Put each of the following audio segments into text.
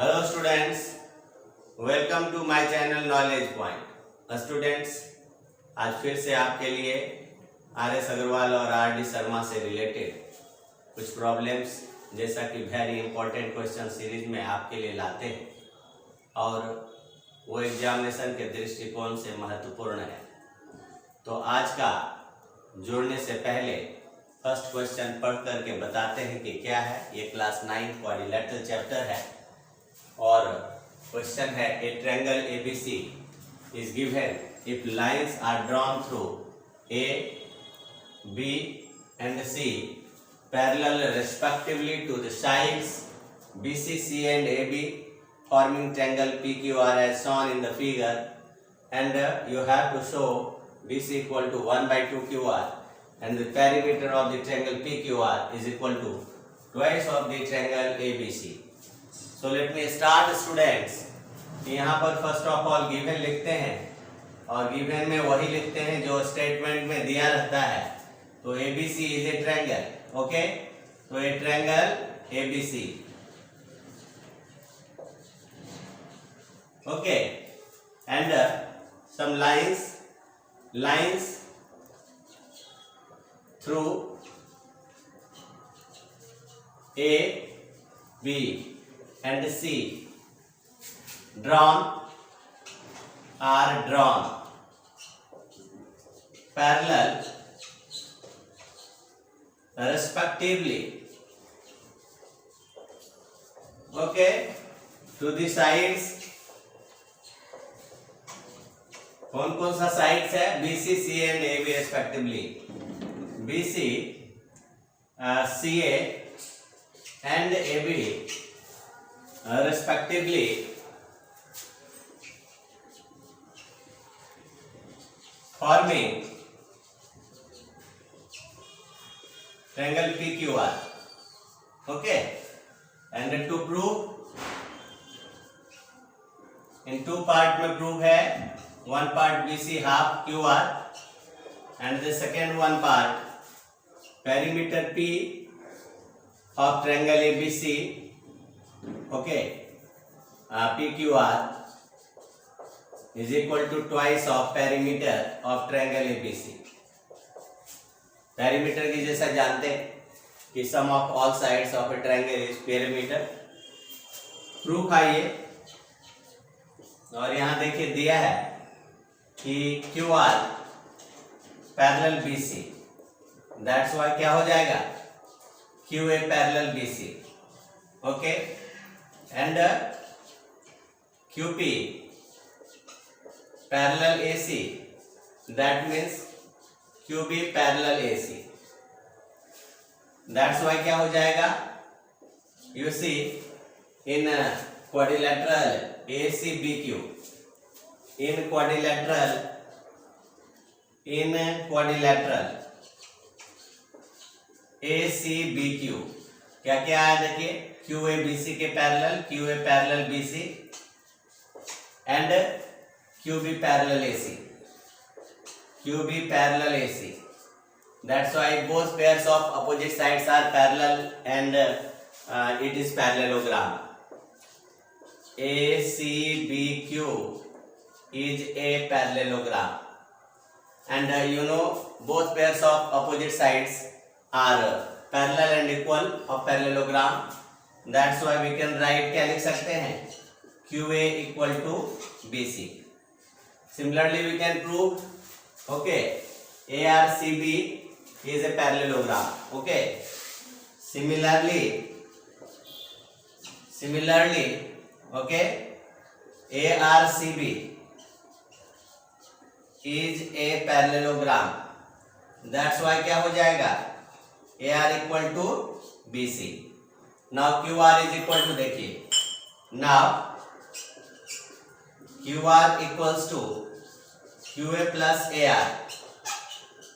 Hello students, welcome to my channel knowledge point. Students, आज फिर से आपके लिए आर.एस. अग्रवाल और आर.डी. शर्मा से रिलेटेड कुछ प्रॉब्लम्स जैसा कि वेरी इंपॉर्टेंट क्वेश्चन सीरीज में आपके लिए लाते हैं और वो एग्जामिनेशन के दृष्टिकोण से महत्वपूर्ण है। तो आज का जुड़ने से पहले फर्स्ट क्वेश्चन पढ़ करके बताते हैं कि क्या है। ये क्लास 9 क्वाड्रिलेटरल चैप्टर है और क्वेश्चन है ए triangle ABC is given if lines are drawn through A, B and C parallel respectively to the sides BC, C and AB forming triangle PQR as shown in the figure, and you have to show BC equal to 1 by 2 QR and the perimeter of the triangle PQR is equal to twice of the triangle ABC. So let me start students. यहाँ पर first of all given लिखते हैं और given में वही लिखते हैं जो स्टेटमेंट में दिया रहता है। तो ABC is a triangle, okay. तो a triangle ABC, okay, and some lines through A, B and C are drawn parallel respectively, okay, to the sides. कौन कौन सा साइड्स है? BC, C and AB respectively. BC, CA and AB respectively forming triangle PQR, okay, and to prove in two part में prove है। one part BC half QR and the second one part perimeter P of triangle ABC, okay, PQR is equal to twice of perimeter of triangle ABC. Perimeter की जैसा जानते हैं कि sum of all sides of a triangle is perimeter. Proof आइए और यहाँ देखिए दिया है कि QR parallel BC, that's why क्या हो जाएगा QA parallel BC, okay, and QP parallel AC, that means QB parallel AC. That's why क्या हो जाएगा? You see in quadrilateral ACBQ, in quadrilateral ACBQ क्या क्या आया देखिए, QA BC के parallel, QA parallel BC and QB parallel AC, QB parallel AC. That's why both pairs of opposite sides are parallel and it is parallelogram. ACBQ is a parallelogram, and you know both pairs of opposite sides are parallel and equal of parallelogram. That's why we can write, क्या लिख सकते हैं, QA equal to BC. Similarly, we can prove, okay, ARCB is a parallelogram, okay. Similarly, okay, ARCB is a parallelogram. That's why क्या हो जाएगा, AR equal to BC. Now QR is equal to, देखिए, now QR equals to QA plus AR,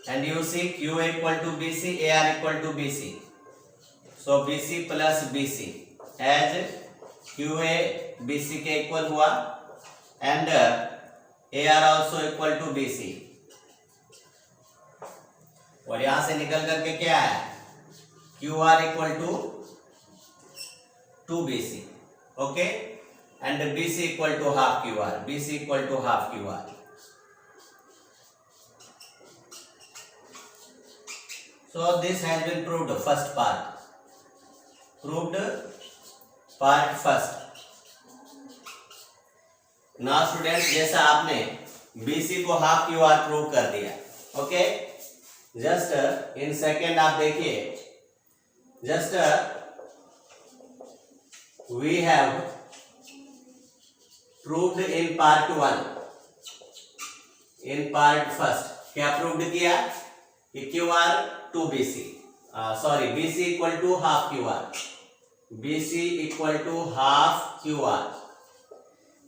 and you see QA equal to BC, AR equal to BC. So BC plus BC as QA BC के equal हुआ and AR also equal to BC. और यहां से निकल करके क्या है, QR equal to 2BC, okay. and BC equal to half QR. BC equal to half QR. So this has been proved, first part. Proved part first. Now students, जैसा आपने BC को हाफ QR प्रूव कर दिया, okay, just in second आप देखिए, just we have proved in part 1, in part first क्या proved किया कि QR to BC, sorry BC equal to half QR, BC equal to half QR,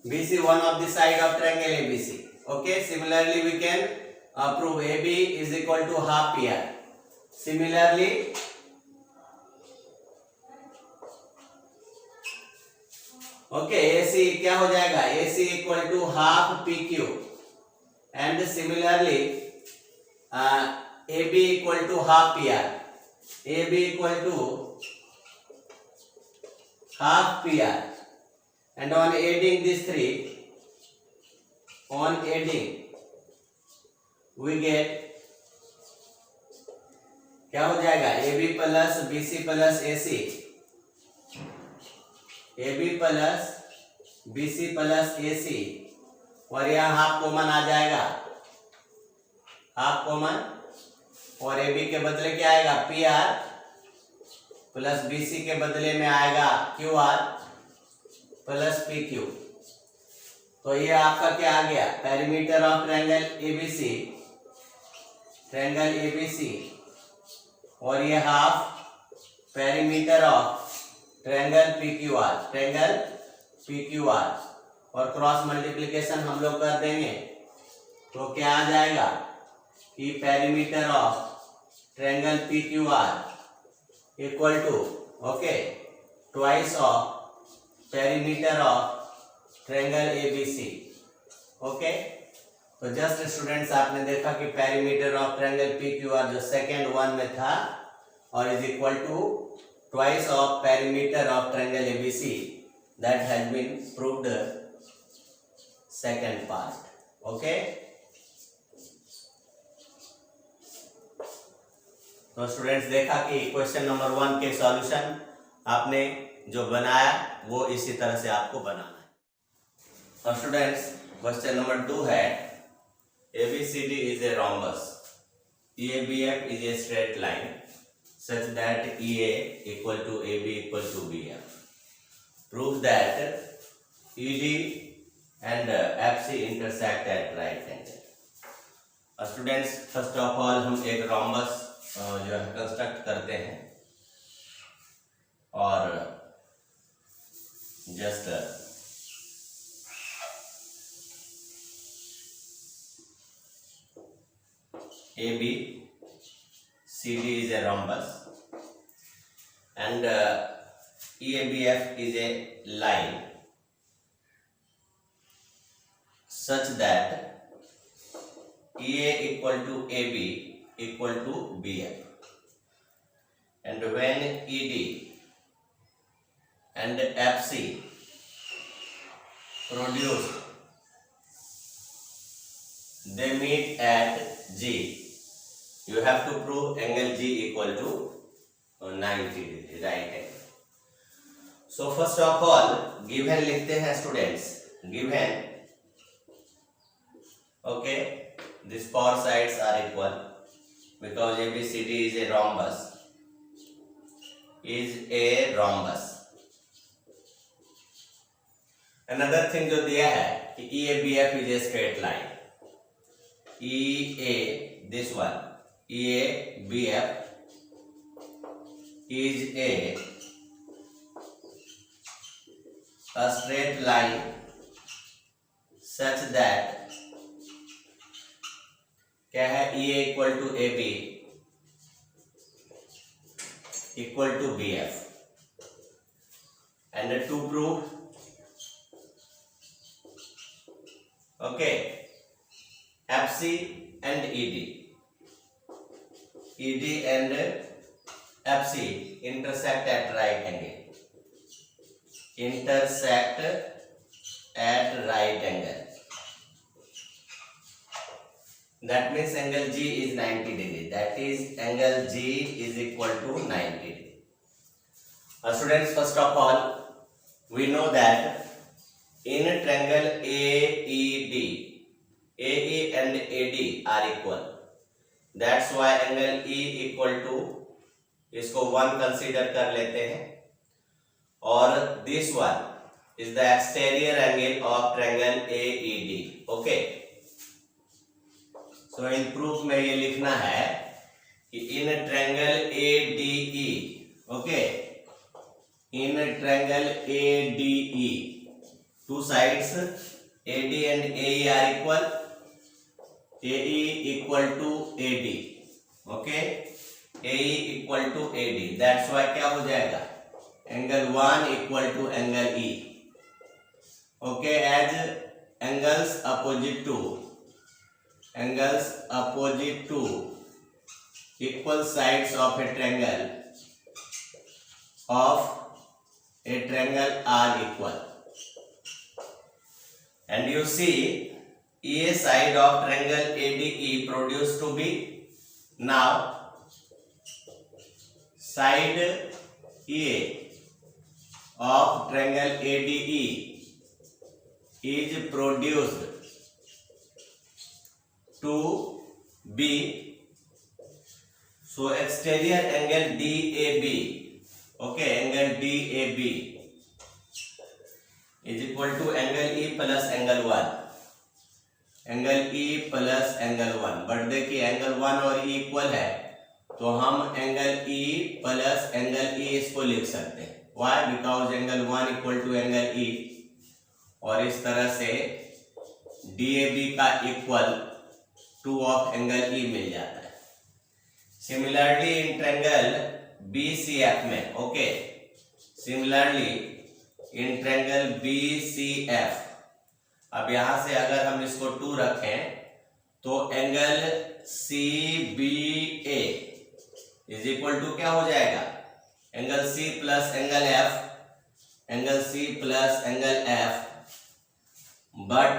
BC one of the side of triangle ABC. Okay, similarly we can prove AB is equal to half PR. Similarly, okay, AC क्या हो जाएगा, AC equal to half PQ, and similarly AB equal to half PR, AB equal to half PR. And on adding these three, on adding, we get क्या हो जाएगा, AB plus BC plus AC, AB plus BC plus AC, और यहाँ half common आ जाएगा, half common, और AB के बदले क्या आएगा, PR प्लस BC के बदले में आएगा QR प्लस PQ. तो ये आपका क्या आ गया, perimeter of triangle ABC, triangle ABC, और ये half perimeter of triangle PQR, triangle PQR, और क्रॉस मल्टीप्लिकेशन हम लोग कर देंगे तो क्या आ जाएगा कि perimeter of triangle PQR equal to, okay, twice of perimeter of triangle ABC. Okay, तो जस्ट स्टूडेंट्स आपने देखा कि पेरीमीटर ऑफ ट्रायंगल PQR जो सेकेंड वन में था और is equal to twice of perimeter of triangle ABC, that has been proved second part. Okay, तो students देखा कि क्वेश्चन नंबर 1 के सॉल्यूशन आपने जो बनाया वो इसी तरह से आपको बनाना है. और स्टूडेंट्स क्वेश्चन नंबर 2 है, ABCD is a rhombus, EABF is a straight line such that EA equal to AB equal to BF. Prove that ED and FC intersect at right angle. Students first of all हम एक rhombus जो है construct करते हैं, और just AB CD is a rhombus and EABF is a line such that EA equal to AB equal to BF, and when ED and FC produced, they meet at G. You have to prove angle G equal to 90 degree, right angle. So first of all given लिखते हैं students, given, okay, these four sides are equal because ABCD is a rhombus, is a rhombus. Another thing जो दिया है कि EABF is a straight line, EA, this one, EABF is a straight line such that क्या है, EA equal to AB equal to BF, and to prove, okay, FC and ED and FC intersect at right angle, intersect at right angle. That means angle G is 90 degree. That is angle G is equal to 90 degree. Students, first of all, we know that in a triangle AED, AE and AD are equal. That's why angle E equal to, इसको 1 consider कर लेते हैं, और this one is the exterior angle of triangle AED. Okay. So in proof में ये लिखना है कि in triangle ADE, okay, in triangle ADE, two sides AD and AE are equal. AE equal to AD, okay, AE equal to AD. That's why क्या हो जाएगा, angle 1 equal to angle E. Okay, as angles opposite to equal sides of a triangle are equal, and you see EA side of triangle ADE produced to be, now side EA of triangle ADE is produced to be, so exterior angle DAB, okay, angle DAB is equal to angle E plus angle 1, angle E plus angle 1. But देखिए angle 1 और E इक्वल है, तो हम angle E plus angle E इसको लिख सकते हैं. Why? Because angle 1 equal to angle E, और इस तरह से DAB का इक्वल 2 ऑफ एंगल E मिल जाता है. सिमिलरली इन ट्रायंगल BCF में, okay, similarly in triangle BCF, अब यहां से अगर हम इसको 2 रखें तो angle CBA is equal to क्या हो जाएगा, angle C plus angle F, angle C plus angle F, but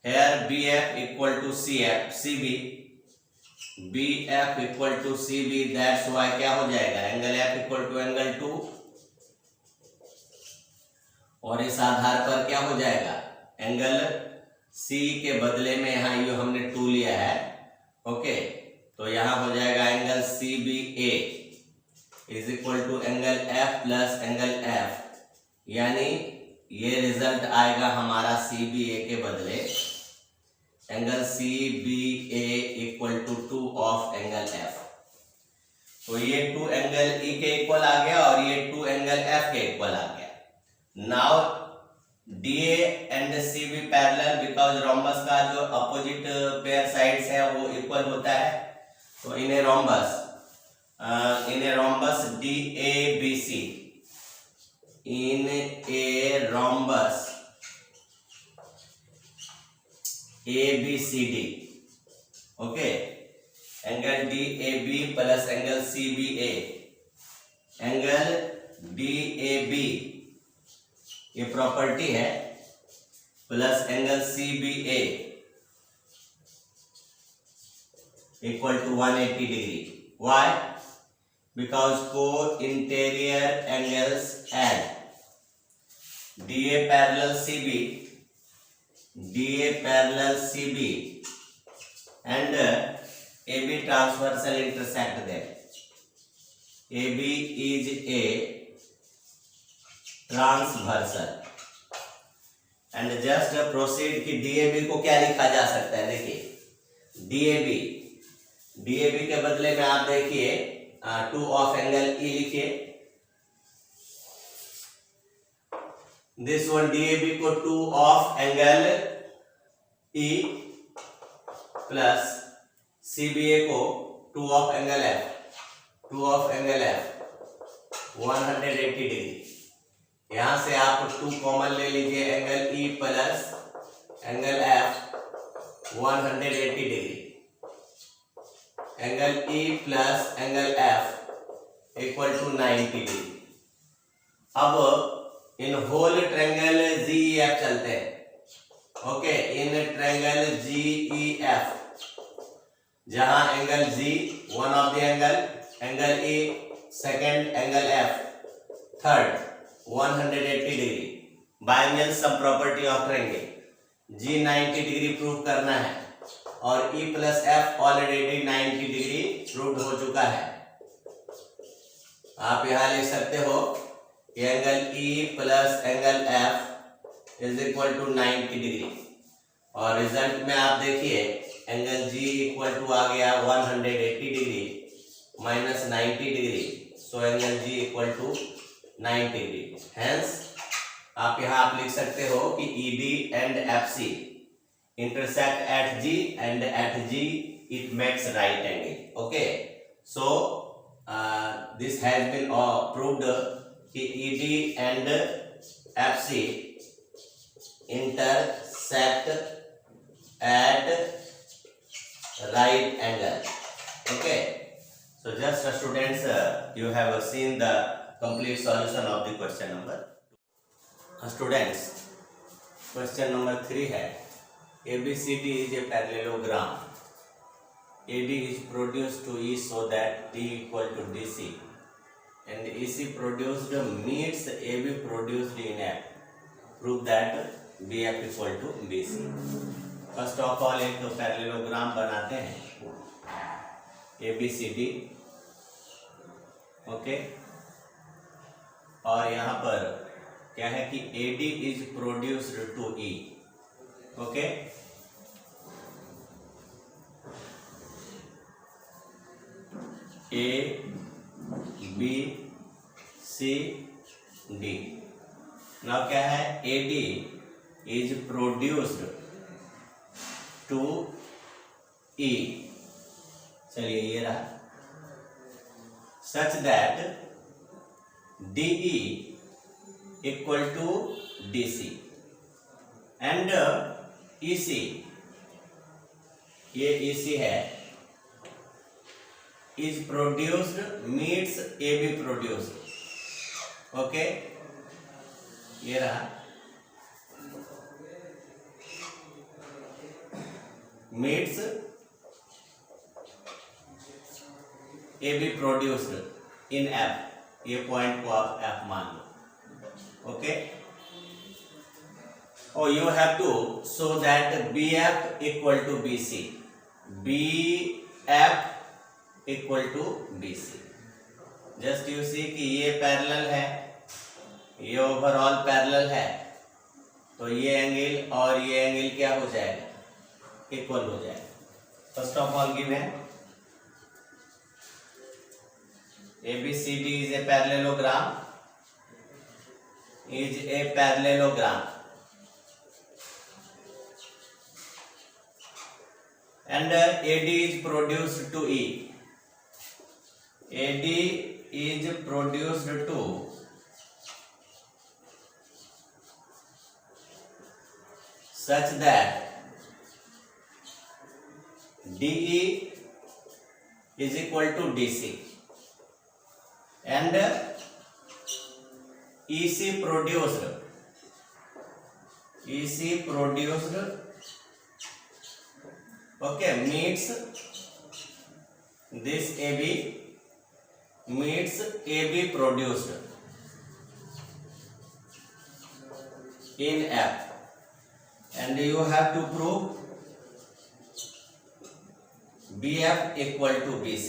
here BF equal to CB, BF equal to CB. That's why क्या हो जाएगा, angle F equal to angle 2, और इस आधार पर क्या हो जाएगा, एंगल C के बदले में यहाँ ये हमने 2 लिया है, ओके, तो यहाँ हो जाएगा angle CBA is equal to angle F plus angle F, यानी ये रिजल्ट आएगा हमारा CBA के बदले angle CBA equal to 2 of angle F. तो ये 2 एंगल E के इक्वल आ गया और ये 2 एंगल F के इक्वल आ गया. Now DA and CB parallel, because rhombus का जो अपोजिट पेयर साइड्स है वो इक्वल होता है, तो इन्हें rhombus DABC, in a rhombus ABCD, okay, angle DAB plus angle CBA, angle DAB ये प्रॉपर्टी है plus angle CBA equal to 180 degree. Why? Because को interior angles at DA parallel CB and AB transversal intersect them. AB is a transversal, and just proceed कि DAB को क्या लिखा जा सकता है. देखिए DAB के बदले में आप देखिए 2 ऑफ एंगल E लिखिए. दिस वन DAB को 2 of angle E plus CBA को 2 ऑफ एंगल F 180 डिग्री. यहां से आप 2 कॉमन ले लीजिए, angle E plus angle F 180 degree, angle E plus angle F equal to 90 degree. अब इन होल ट्रायंगल GEF चलते हैं। ओके, इन ट्रायंगल GEF जहां angle G one of the angle E second, angle F third 180 degree. By angle sum property of triangle, G 90 degree prove करना है और E plus F already 90 degree prove हो चुका है। आप यहां लिख सकते हो कि angle E plus angle F is equal to 90 degree, और रिजल्ट में आप देखिए एंगल G इक्वल टू आ गया 180 degree minus 90 degree, so angle G equal to 90 degree. Hence आप यहाँ आप लिख सकते हो कि ED and FC intersect at G and at G it makes right angle. Okay, so this has been proved कि ED and FC intersect at right angle. Okay, so just students, you have seen the complete solution of the question number. Students, question number 3 है ABCD is a parallelogram. AD is produced to E so that D equal to DC and EC produced meets AB produced in F. Prove that BF equal to BC. First of all एक तो parallelogram बनाते हैं ABCD। Okay, और यहाँ पर क्या है कि AD is produced to E। Okay, A B C D। Now क्या है, AD is produced to E, चलिए ये रहा, such that DE equal to DC and EC, ये EC है, is produced meets AB produced. Okay, ये रहा, meets AB produced in F, ये पॉइंट को आप F मान लो। ओके, और you have to show that BF equal to BC, BF equal to BC। Just you see कि ये पैरेलल है, ये ओवरऑल पैरेलल है, तो ये एंगल और ये एंगल क्या हो जाएगा, इक्वल हो जाए। First of all given ABCD is a parallelogram, and AD is produced to E. AD is produced to such that DE is equal to DC and EC produced okay meets this AB meets AB produced in F, and you have to prove BF equal to BC.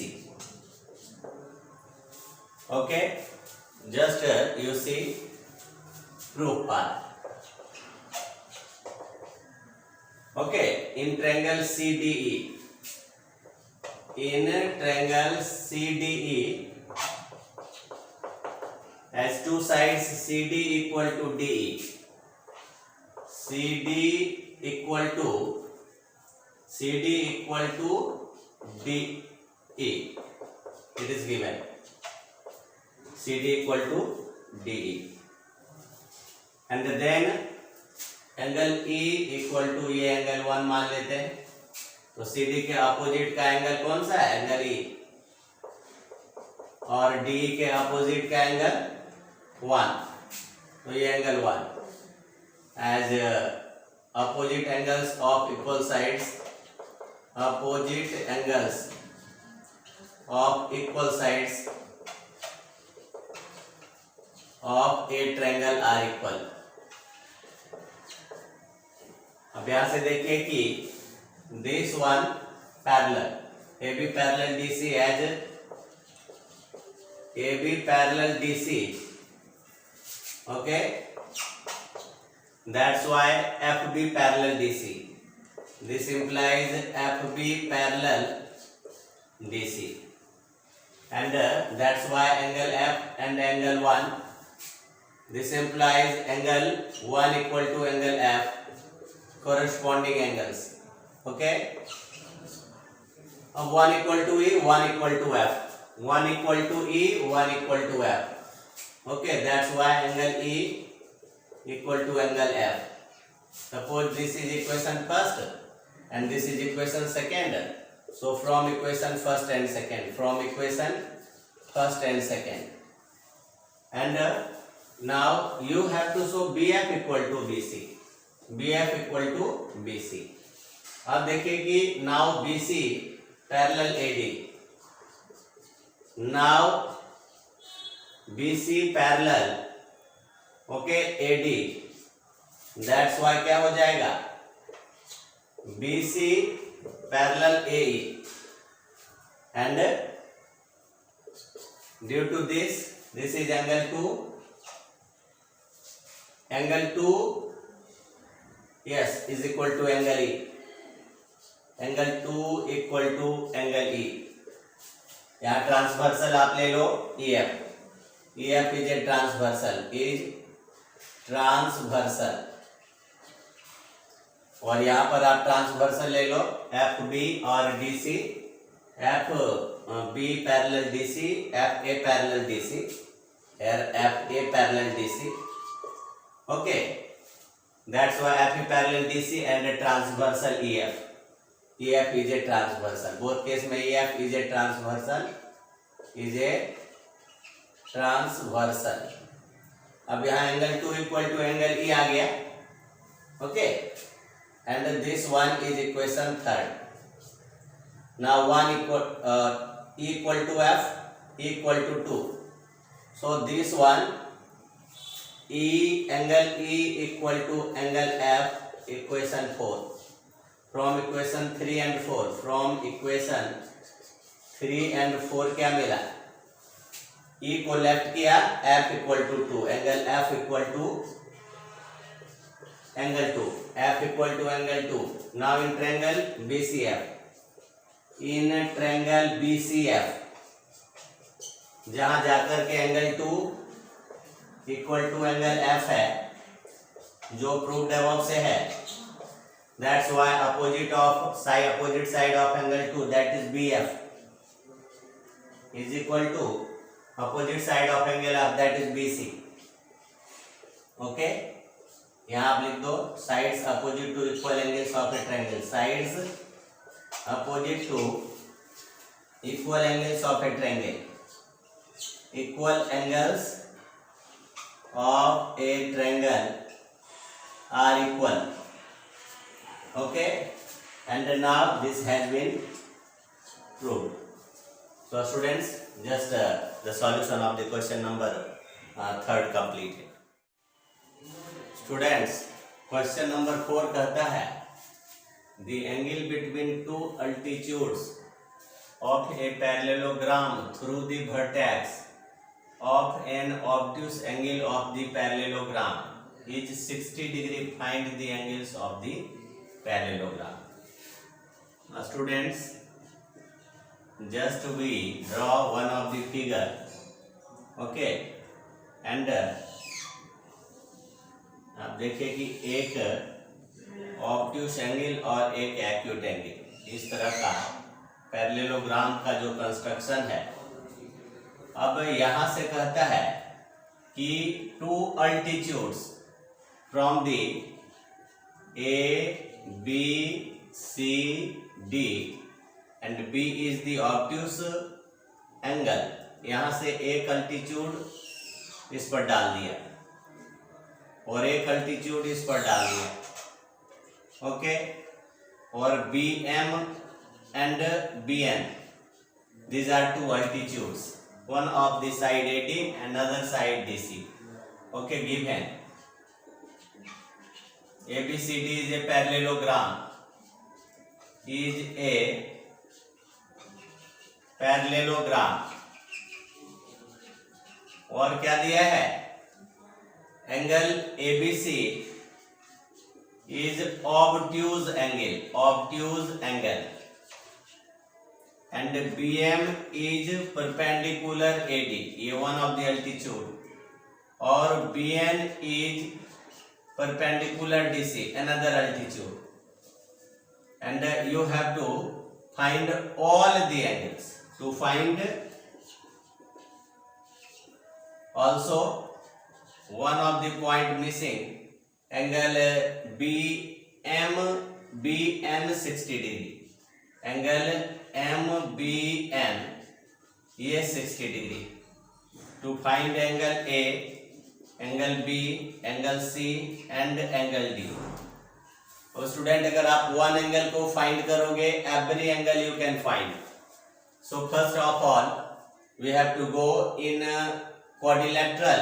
Okay, just you see proof part. Okay, in triangle CDE, has two sides, CD equal to DE, CD equal to DE, it is given CD equal to DE, and then angle E equal to ये angle 1 मान लेते हैं, तो CD के opposite का angle कौन सा है, एंगल E, और DE के अपोजिट का एंगल 1, तो ये angle 1 as opposite angles of equal sides, opposite angles of equal sides of a triangle are equal. अब यहां से देखिए कि this one parallel AB parallel DC as AB parallel DC, okay, that's why FB parallel DC, this implies FB parallel DC, and that's why angle F and angle 1, this implies angle 1 equal to angle F, corresponding angles, okay. अब 1 equal to E, 1 equal to F, 1 equal to E, 1 equal to F, okay, that's why angle E equal to angle F. Suppose this is equation first and this is equation second, so from equation first and second, from equation first and second, and now you have to show BF equal to BC, BF equal to BC. अब देखिए कि now BC parallel AD, now BC parallel, okay, AD, that's why क्या हो जाएगा BC parallel AE, and due to this is angle 2, angle 2, yes, is equal to angle E, angle 2 equal to angle E। यहाँ transversal आप ले लो EF, EF is a transversal, is transversal, और यहाँ पर आप ट्रांसवर्सल ले लो FB और DC, FB parallel DC, FA parallel DC, FA parallel DC, okay, that's why FA parallel DC and transversal EF, EF is a transversal, both case में EF is a transversal, is a transversal। अब यहाँ angle 2 equal to angle E आ गया, okay, and this one is equation third. Now 1 equal to F equal to 2, so this one angle E equal to angle F, equation 4। From equation 3 and 4, from equation 3 and 4 क्या मिला, E को left किया, F equal to 2, angle F equal to angle 2, F equal to angle 2। Now in triangle BCF, in triangle BCF जहां जाकर के angle 2 equal to angle F है, जो proved above से है, that's why opposite side of angle 2, that is BF, is equal to opposite side of angle F, that is BC, okay। यहाँ आप लिख दो sides opposite to equal angles of a triangle, sides opposite to equal angles of a triangle, equal angles of a triangle are equal, okay, and now this has been proved. So students, just the solution of the question number 3rd completed. Students, question number 4 कहता है the angle between two altitudes of a parallelogram through the vertex of an obtuse angle of the parallelogram is 60 degree. Find the angles of the parallelogram. Now students, just we draw one of the figure, okay, and आप देखिए कि एक obtuse angle और एक acute angle, इस तरह का parallelogram का जो कंस्ट्रक्शन है। अब यहां से कहता है कि two altitudes from the A, B, C, D and B is the obtuse angle, यहां से एक अल्टीट्यूड इस पर डाल दिया, और एक अल्टीट्यूड इस पर डालनी है, ओके। और B M and B N, these are two altitudes, one of the side AD and other side DC. Okay, given ABCD is a parallelogram, is a parallelogram. और क्या दिया है, angle ABC is obtuse angle and BM is perpendicular AD, ये one of the altitude, और BN is perpendicular DC, another altitude, and you have to find all the angles. To find also one of the point missing, angle BN 60 degree, angle MBN ये 60 degree. To find angle A, angle B, angle C and angle D. और student अगर आप one angle को find करोगे, every angle you can find. So first of all we have to go in quadrilateral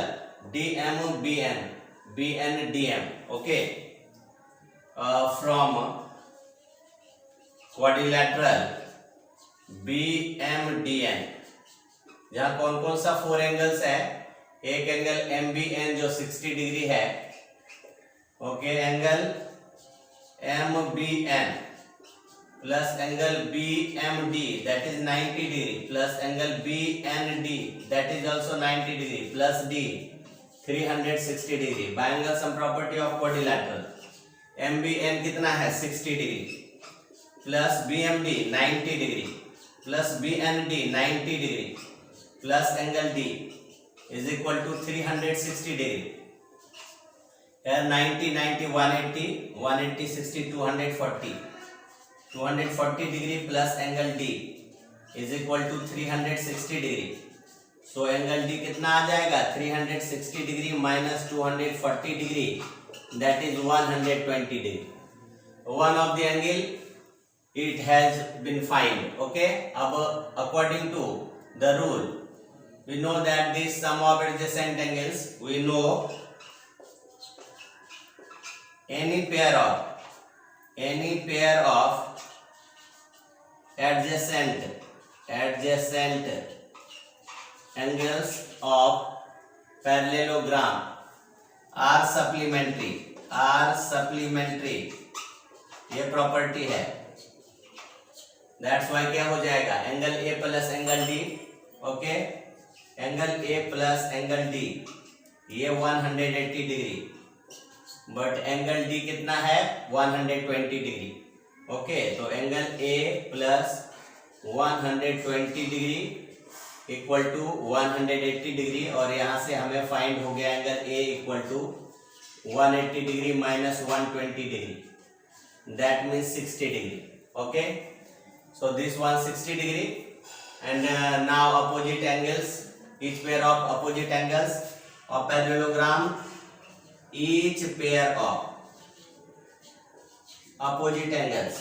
DMBN, BNDM, okay. From quadrilateral BMDN, जहां कौन कौन सा four angles है, एक एंगल MBN जो 60 डिग्री है, okay. Angle MBN plus angle BMD that is 90 degree plus angle BND that is also 90 degree plus D 360 degree. By angle sum property of quadrilateral. MBN कितना है 60 degree plus BMD 90 degree plus BND 90 degree plus angle D is equal to 360 degree. 90 90 180 180 60 240 240 degree plus angle D is equal to 360 degree. So angle D कितना आ जाएगा, 360 degree minus 240 degree that is 120 degree. One of the angle it has been found, okay. अब according to the rule we know that this sum of adjacent angles, we know any pair of adjacent angles of parallelogram are supplementary. ये property है. That's why क्या हो जाएगा, angle A plus angle D, okay. Angle A plus angle D ये 180 degree, but angle D कितना है 120 degree, okay. तो angle A plus 120 degree equal to 180 degree, और यहाँ से हमें फाइंड हो गया angle A equal to 180 degree minus 120 degree, that means 60 degree, okay. So this one 60 degree, and now opposite angles, each pair of opposite angles of parallelogram, each pair of opposite angles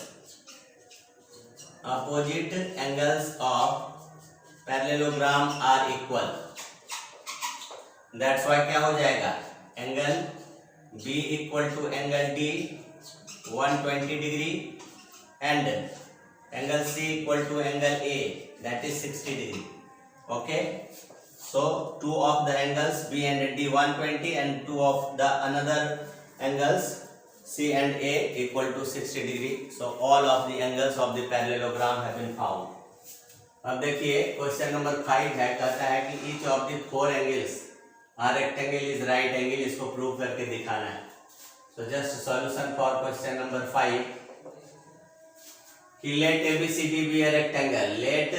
of parallelogram are equal. That's why क्या हो जाएगा, angle B equal to angle D 120 degree and angle C equal to angle A that is 60 degree, okay. So two of the angles B and D 120 and two of the another angles C and A equal to 60 degree. So all of the angles of the parallelogram have been found. अब देखिए question number 5 है, कहता है कि each of the four angles are rectangle is right angle, इसको prove करके दिखाना है. So just solution for question number 5. कि let ABCD be a rectangle. Let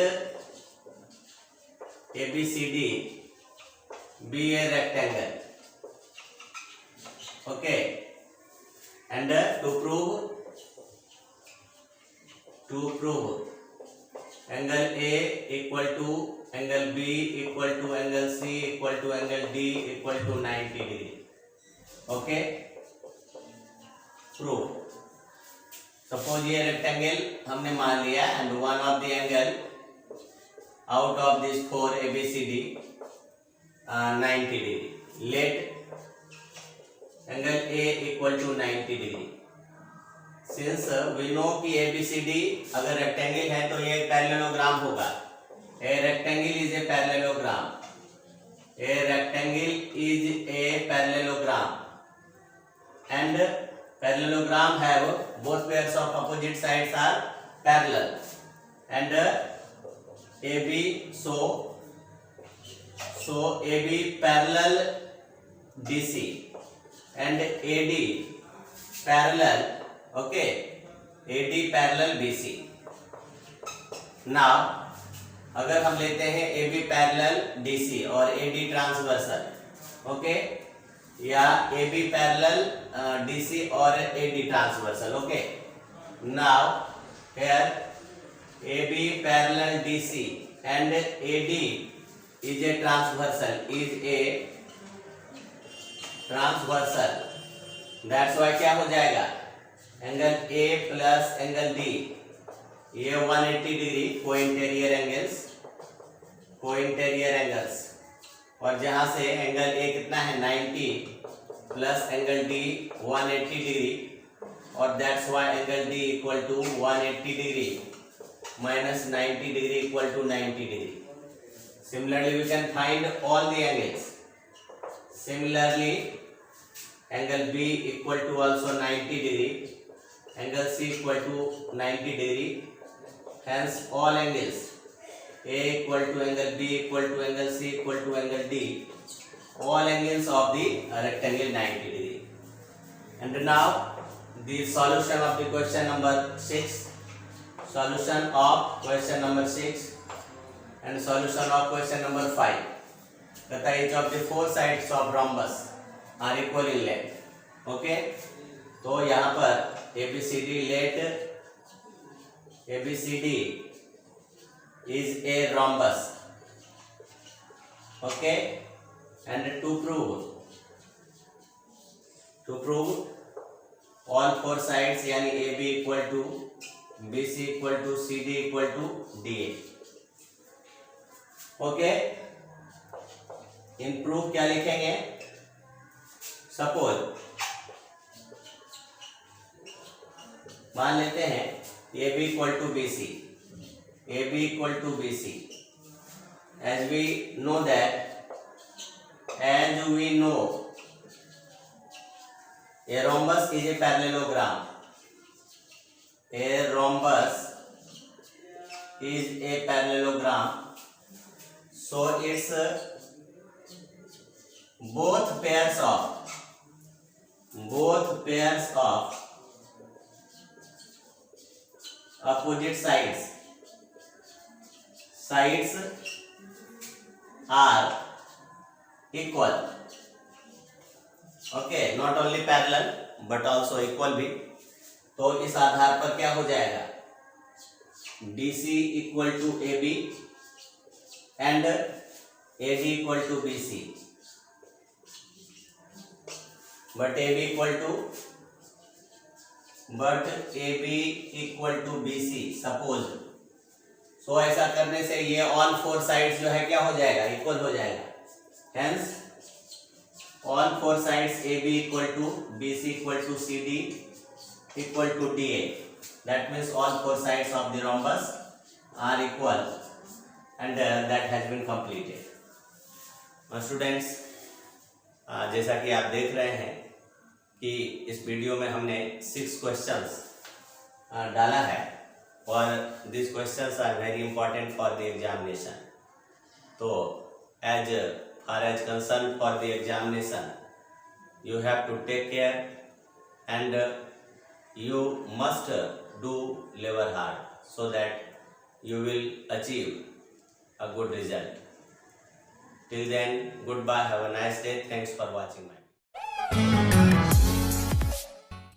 ABCD be a rectangle. Okay. And to prove angle A equal to angle B equal to angle C equal to angle D equal to 90 degree. Okay, prove. Suppose ये rectangle हमने मान लिया and one of the angle out of this 4 ABCD 90 degree. Let angle A equal to 90 degree. Since we know कि ABCD अगर rectangle है तो ये parallelogram होगा। A rectangle is a parallelogram. A rectangle is a parallelogram and parallelogram have both pairs of opposite sides are parallel and AB so AB parallel DC and AD parallel, okay, AD parallel BC. Now अगर हम लेते हैं AB parallel DC और AD transversal, okay, या AB parallel DC और AD transversal, okay. Now here AB parallel DC and AD is a transversal, that's why क्या हो जाएगा, angle A plus angle D, ये 180 डिग्री कोइंटेरियर एंगल्स, और जहां से एंगल A कितना है 90 प्लस एंगल D 180 डिग्री, और that's why angle D equal to 180 degree minus 90 degree equal to 90 degree. Similarly we can find all the angles. Similarly angle B equal to also 90 degree, angle C equal to 90 degree, hence all angles A equal to angle B equal to angle C equal to angle D, all angles of the rectangle 90 degree. And now the solution of the question number 6, solution of question number 6 and solution of question number 5. That each of the four sides of rhombus are equal in length, okay. तो यहाँ पर ABCD let ABCD is a rhombus, okay, and to prove all four sides यानी AB equal to BC equal to CD equal to DA, okay। In proof क्या लिखेंगे, suppose मान लेते हैं AB equal to BC, AB equal to BC, as we know a rhombus is a parallelogram, so it's both pairs of opposite sides are equal, okay, not only parallel but also equal भी। तो इस आधार पर क्या हो जाएगा, DC equal to AB and AD equal to BC, but AB equal to BC सपोज। So ऐसा करने से ये ऑन फोर साइड्स जो है क्या हो जाएगा, इक्वल हो जाएगा। Hence on four sides AB equal to BC equal to CD equal to DA, that means all four sides of the rhombus are equal and that has been completed. Students, जैसा कि आप देख रहे हैं कि इस वीडियो में हमने 6 क्वेश्चंस डाला है और this questions are very important for the examination. तो as far as concern for the examination you have to take care and you must do labour hard so that you will achieve a good result. Till then, goodbye, have a nice day, thanks for watching.